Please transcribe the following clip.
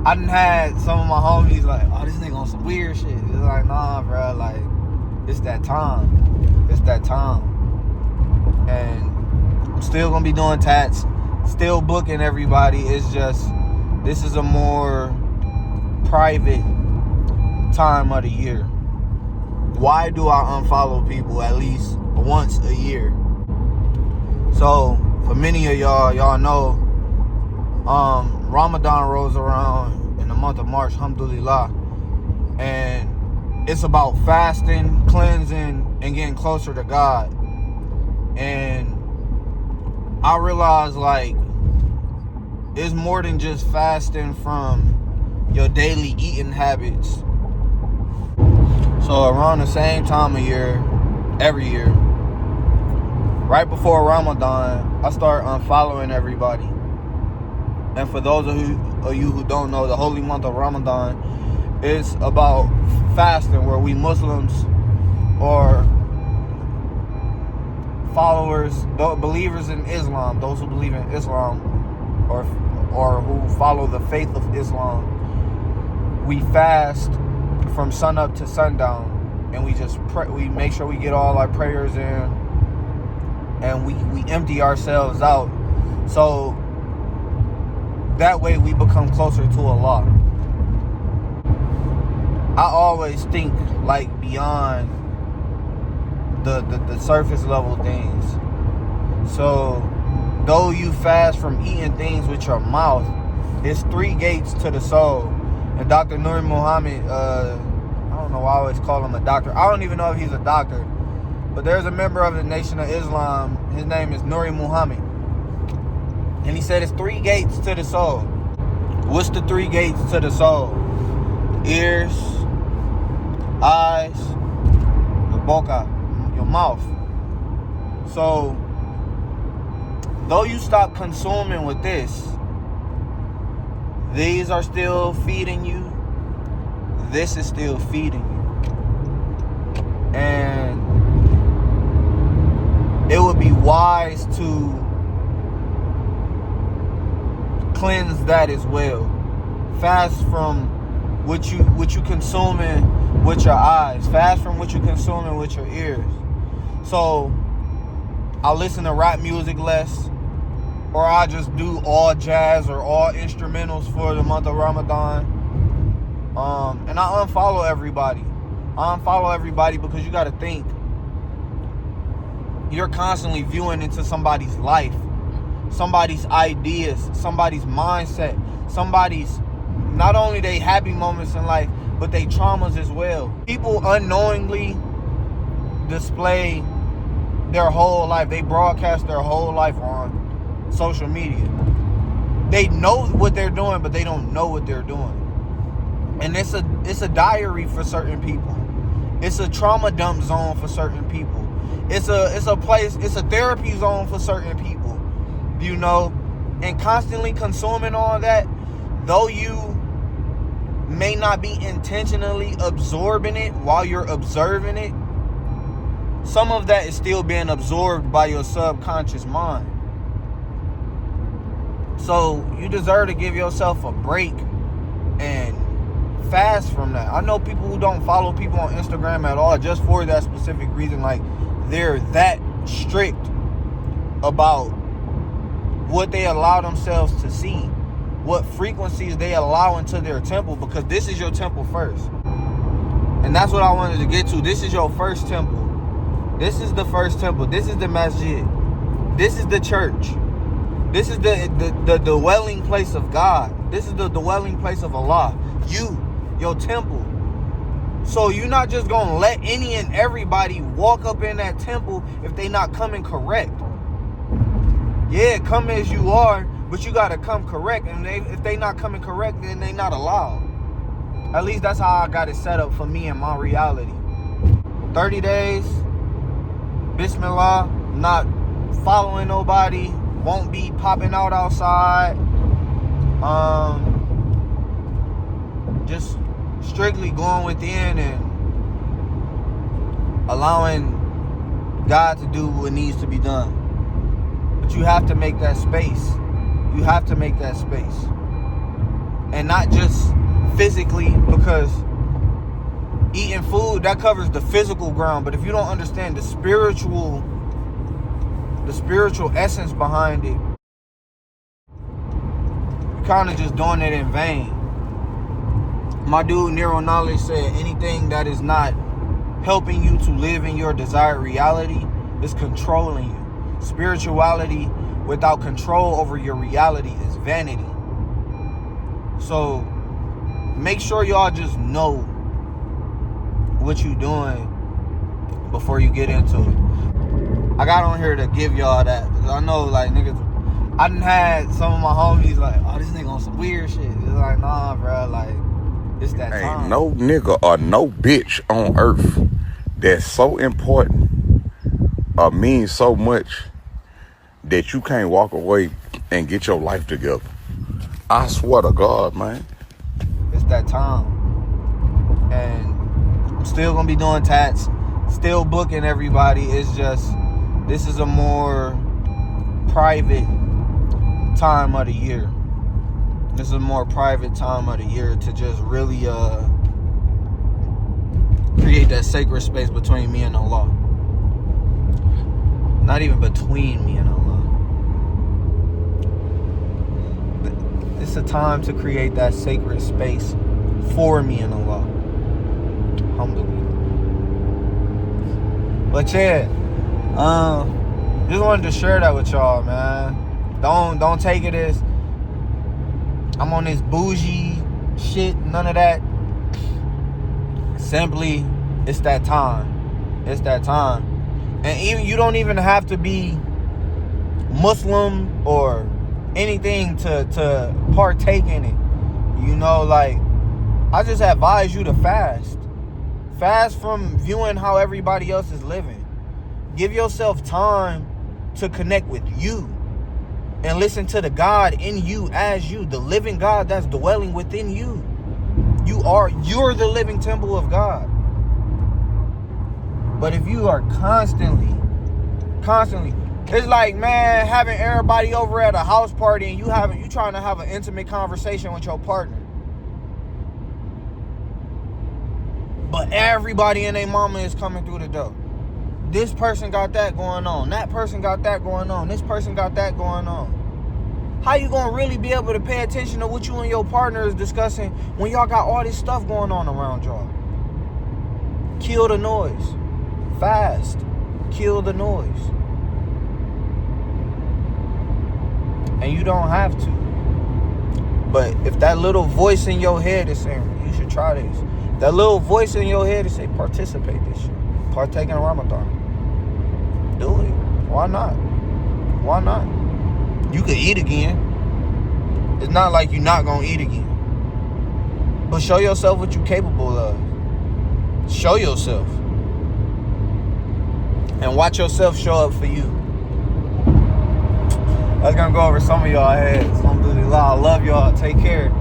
I done had some of my homies like, oh, this nigga on some weird shit. It's like, nah, bro, like, it's that time. It's that time. And I'm still gonna be doing tats, still booking everybody. It's just, this is a more private time of the year. Why do I unfollow people at least once a year? So, for many of y'all know, Ramadan rolls around in the month of March, alhamdulillah, and it's about fasting, cleansing, and getting closer to God. And I realized, like, it's more than just fasting from your daily eating habits. So around the same time of year, every year, right before Ramadan, I start unfollowing everybody. And for those of you who don't know, the holy month of Ramadan is about fasting, where we Muslims or followers, believers in Islam, those who believe in Islam or who follow the faith of Islam, we fast from sun up to sundown, and we just pray, we make sure we get all our prayers in, and we empty ourselves out, so that way we become closer to Allah. I always think like beyond the surface level things. So though you fast from eating things with your mouth, it's 3 gates to the soul. And Dr. Nuri Muhammad, I don't know why I always call him a doctor. I don't even know if he's a doctor, but there's a member of the Nation of Islam. His name is Nuri Muhammad, and he said it's 3 gates to the soul. What's the 3 gates to the soul? Ears, eyes, your boca, your mouth. So though you stop consuming with this, these are still feeding you. This is still feeding you. And it would be wise to cleanse that as well. Fast from what you consuming with your eyes. Fast from what you consuming with your ears. So I listen to rap music less, or I just do all jazz or all instrumentals for the month of Ramadan. And I unfollow everybody. I unfollow everybody because you got to think, you're constantly viewing into somebody's life, somebody's ideas, somebody's mindset, somebody's, not only they happy moments in life, but they traumas as well. People unknowingly display their whole life. They broadcast their whole life on social media. They know what they're doing, but they don't know what they're doing. And it's a diary for certain people. It's a trauma dump zone for certain people. It's a place, it's a therapy zone for certain people. You know, and constantly consuming all that, though you may not be intentionally absorbing it while you're observing it, some of that is still being absorbed by your subconscious mind. So you deserve to give yourself a break and fast from that. I know people who don't follow people on Instagram at all just for that specific reason. Like, they're that strict about what they allow themselves to see, what frequencies they allow into their temple, because this is your temple first. And that's what I wanted to get to. This is your first temple. This is the first temple. This is the masjid. This is the church. This is the dwelling place of God. This is the dwelling place of Allah. Your temple. So you're not just going to let any and everybody walk up in that temple if they not coming correct. Yeah, come as you are, but you got to come correct. And if they not coming correct, then they not allowed. At least that's how I got it set up for me and my reality. 30 days, Bismillah, not following nobody, won't be popping out outside. Just strictly going within and allowing God to do what needs to be done. But you have to make that space. You have to make that space. and not just physically, because eating food, that covers the physical ground. But if you don't understand the spiritual essence behind it, you're kind of just doing it in vain. My dude Nero Knowledge said anything that is not helping you to live in your desired reality is controlling you. Spirituality without control over your reality is vanity. So make sure y'all just know what you doing before you get into it. I got on here to give y'all that, because I know, like, niggas, I done had some of my homies like, oh, this nigga on some weird shit. It's like, nah, bro, like, it's that time. Ain't no nigga or no bitch on earth that's so important or means so much that you can't walk away and get your life together. I swear to God, man. It's that time. And I'm still gonna be doing tats, still booking everybody. It's just, this is a more private time of the year. This is a more private time of the year to just really create that sacred space between me and Allah. Not even between me and Allah. It's a time to create that sacred space for me and Allah. Alhamdulillah. But yeah, just wanted to share that with y'all, man. Don't take it as I'm on this bougie shit, none of that. Simply, it's that time. It's that time. And even you don't even have to be Muslim or anything to partake in it. You know, like, I just advise you to fast. Fast from viewing how everybody else is living. Give yourself time to connect with you and listen to the God in you as you, the living God that's dwelling within you. You're the living temple of God. But if you are constantly, it's like, man, having everybody over at a house party and you trying to have an intimate conversation with your partner. But everybody and their mama is coming through the door. This person got that going on. That person got that going on. This person got that going on. How you gonna really be able to pay attention to what you and your partner is discussing when y'all got all this stuff going on around y'all? Kill the noise. Fast. Kill the noise. And you don't have to. But if that little voice in your head is saying, you should try this. That little voice in your head is saying, participate this shit. Partake in Ramadan. Do it. Why not? Why not? You could eat again. It's not like you're not gonna eat again. But show yourself what you're capable of. Show yourself. And watch yourself show up for you. That's gonna go over some of y'all heads. Alhamdulillah. I love y'all. Take care.